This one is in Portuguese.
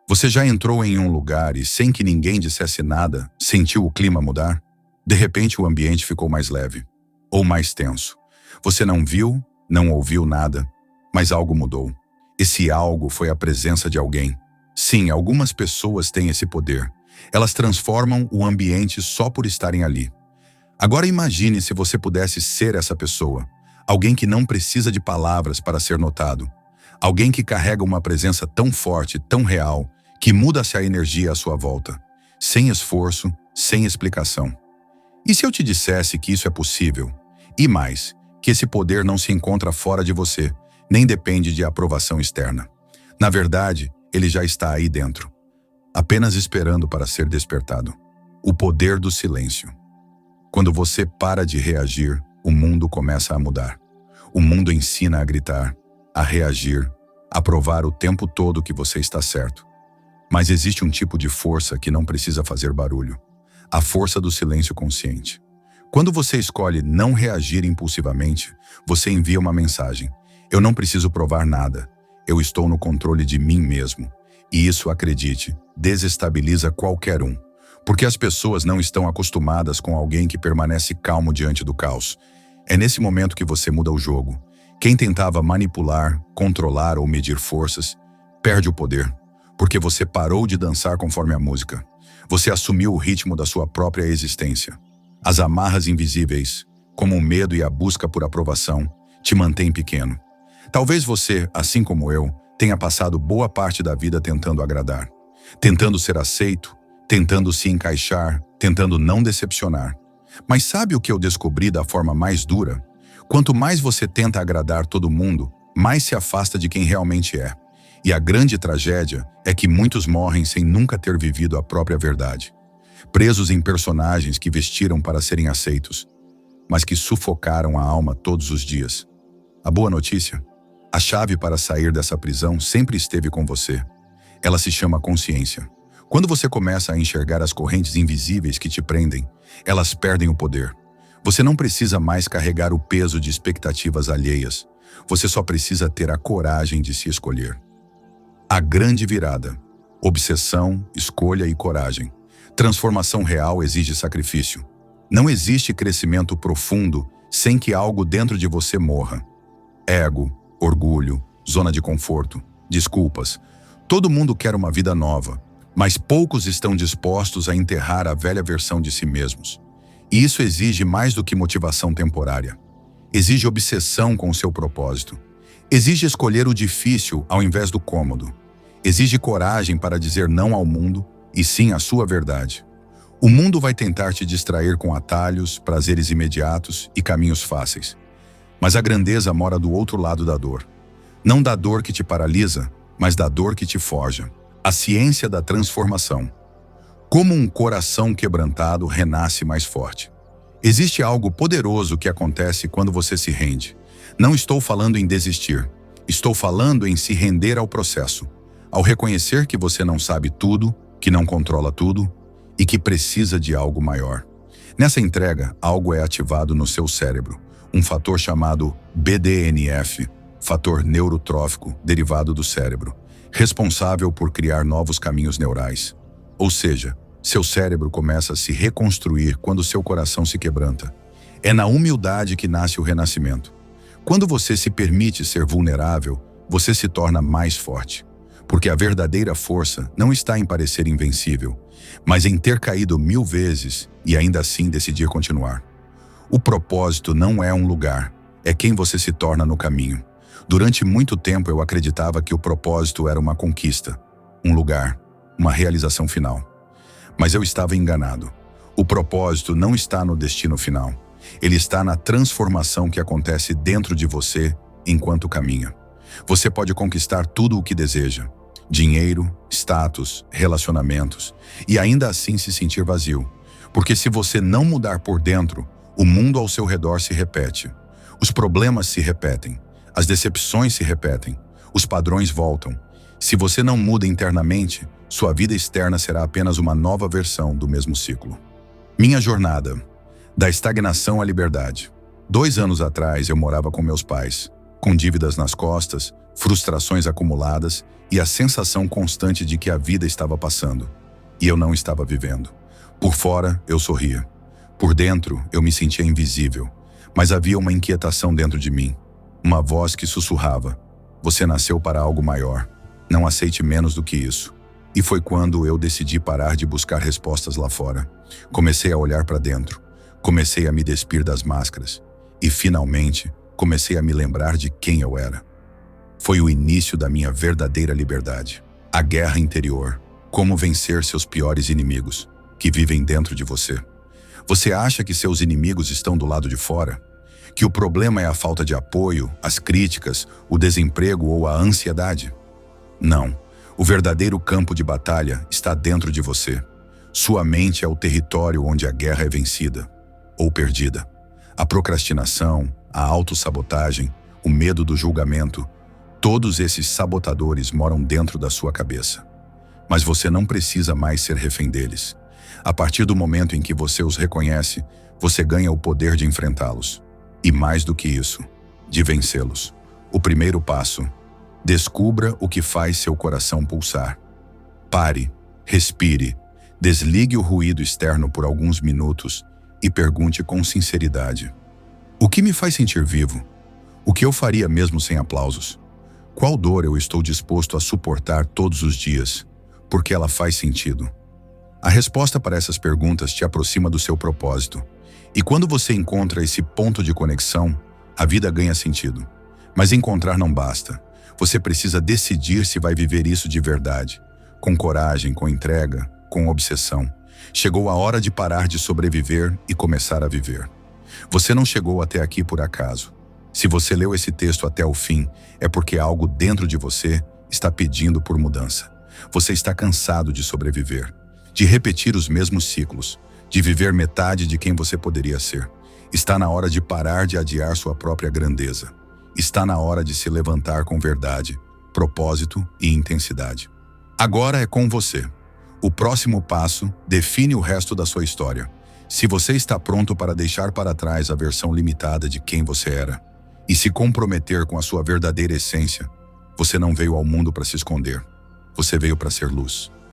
Você já entrou em um lugar e, sem que ninguém dissesse nada, sentiu o clima mudar? De repente, o ambiente ficou mais leve, ou mais tenso. Você não viu, não ouviu nada, mas algo mudou. Esse algo foi a presença de alguém. Sim, algumas pessoas têm esse poder. Elas transformam o ambiente só por estarem ali. Agora imagine se você pudesse ser essa pessoa. Alguém que não precisa de palavras para ser notado. Alguém que carrega uma presença tão forte, tão real, que muda-se a energia à sua volta. Sem esforço, sem explicação. E se eu te dissesse que isso é possível? E mais, que esse poder não se encontra fora de você, nem depende de aprovação externa. Na verdade, ele já está aí dentro, apenas esperando para ser despertado. O poder do silêncio. Quando você para de reagir, o mundo começa a mudar. O mundo ensina a gritar, a reagir, a provar o tempo todo que você está certo. Mas existe um tipo de força que não precisa fazer barulho. A força do silêncio consciente. Quando você escolhe não reagir impulsivamente, você envia uma mensagem. Eu não preciso provar nada. Eu estou no controle de mim mesmo. E isso, acredite, desestabiliza qualquer um. Porque as pessoas não estão acostumadas com alguém que permanece calmo diante do caos. É nesse momento que você muda o jogo. Quem tentava manipular, controlar ou medir forças, perde o poder. Porque você parou de dançar conforme a música. Você assumiu o ritmo da sua própria existência. As amarras invisíveis, como o medo e a busca por aprovação, te mantêm pequeno. Talvez você, assim como eu, tenha passado boa parte da vida tentando agradar. Tentando ser aceito, tentando se encaixar, tentando não decepcionar. Mas sabe o que eu descobri da forma mais dura? Quanto mais você tenta agradar todo mundo, mais se afasta de quem realmente é. E a grande tragédia é que muitos morrem sem nunca ter vivido a própria verdade. Presos em personagens que vestiram para serem aceitos, mas que sufocaram a alma todos os dias. A boa notícia? A chave para sair dessa prisão sempre esteve com você. Ela se chama consciência. Quando você começa a enxergar as correntes invisíveis que te prendem, elas perdem o poder. Você não precisa mais carregar o peso de expectativas alheias. Você só precisa ter a coragem de se escolher. A grande virada. Obsessão, escolha e coragem. Transformação real exige sacrifício. Não existe crescimento profundo sem que algo dentro de você morra. Ego, orgulho, zona de conforto, desculpas. Todo mundo quer uma vida nova, mas poucos estão dispostos a enterrar a velha versão de si mesmos. E isso exige mais do que motivação temporária. Exige obsessão com o seu propósito. Exige escolher o difícil ao invés do cômodo. Exige coragem para dizer não ao mundo e sim à sua verdade. O mundo vai tentar te distrair com atalhos, prazeres imediatos e caminhos fáceis. Mas a grandeza mora do outro lado da dor. Não da dor que te paralisa, mas da dor que te forja. A ciência da transformação. Como um coração quebrantado renasce mais forte. Existe algo poderoso que acontece quando você se rende. Não estou falando em desistir. Estou falando em se render ao processo. Ao reconhecer que você não sabe tudo, que não controla tudo e que precisa de algo maior. Nessa entrega, algo é ativado no seu cérebro. Um fator chamado BDNF, fator neurotrófico derivado do cérebro, responsável por criar novos caminhos neurais. Ou seja, seu cérebro começa a se reconstruir quando seu coração se quebranta. É na humildade que nasce o renascimento. Quando você se permite ser vulnerável, você se torna mais forte. Porque a verdadeira força não está em parecer invencível, mas em ter caído 1000 vezes e ainda assim decidir continuar. O propósito não é um lugar, é quem você se torna no caminho. Durante muito tempo eu acreditava que o propósito era uma conquista, um lugar, uma realização final. Mas eu estava enganado. O propósito não está no destino final. Ele está na transformação que acontece dentro de você enquanto caminha. Você pode conquistar tudo o que deseja. Dinheiro, status, relacionamentos, e ainda assim se sentir vazio. Porque se você não mudar por dentro, o mundo ao seu redor se repete. Os problemas se repetem. As decepções se repetem. Os padrões voltam. Se você não muda internamente, sua vida externa será apenas uma nova versão do mesmo ciclo. Minha jornada. Da estagnação à liberdade. 2 anos atrás eu morava com meus pais. com dívidas nas costas, frustrações acumuladas e a sensação constante de que a vida estava passando e eu não estava vivendo. Por fora, eu sorria. Por dentro, eu me sentia invisível, mas havia uma inquietação dentro de mim, uma voz que sussurrava: "Você nasceu para algo maior. Não aceite menos do que isso." E foi quando eu decidi parar de buscar respostas lá fora. Comecei a olhar para dentro. Comecei a me despir das máscaras. E, finalmente, comecei a me lembrar de quem eu era. Foi o início da minha verdadeira liberdade. A guerra interior. Como vencer seus piores inimigos, que vivem dentro de você. Você acha que seus inimigos estão do lado de fora? Que o problema é a falta de apoio, as críticas, o desemprego ou a ansiedade? Não. O verdadeiro campo de batalha está dentro de você. Sua mente é o território onde a guerra é vencida ou perdida. A procrastinação, a autossabotagem, o medo do julgamento, todos esses sabotadores moram dentro da sua cabeça. Mas você não precisa mais ser refém deles. A partir do momento em que você os reconhece, você ganha o poder de enfrentá-los. E mais do que isso, de vencê-los. O primeiro passo: descubra o que faz seu coração pulsar. Pare, respire, desligue o ruído externo por alguns minutos e pergunte com sinceridade: o que me faz sentir vivo? O que eu faria mesmo sem aplausos? Qual dor eu estou disposto a suportar todos os dias, porque ela faz sentido? A resposta para essas perguntas te aproxima do seu propósito. E quando você encontra esse ponto de conexão, a vida ganha sentido. Mas encontrar não basta. Você precisa decidir se vai viver isso de verdade, com coragem, com entrega, com obsessão. Chegou a hora de parar de sobreviver e começar a viver. Você não chegou até aqui por acaso. Se você leu esse texto até o fim, é porque algo dentro de você está pedindo por mudança. Você está cansado de sobreviver, de repetir os mesmos ciclos, de viver metade de quem você poderia ser. Está na hora de parar de adiar sua própria grandeza. Está na hora de se levantar com verdade, propósito e intensidade. Agora é com você. O próximo passo define o resto da sua história. Se você está pronto para deixar para trás a versão limitada de quem você era e se comprometer com a sua verdadeira essência, você não veio ao mundo para se esconder. Você veio para ser luz.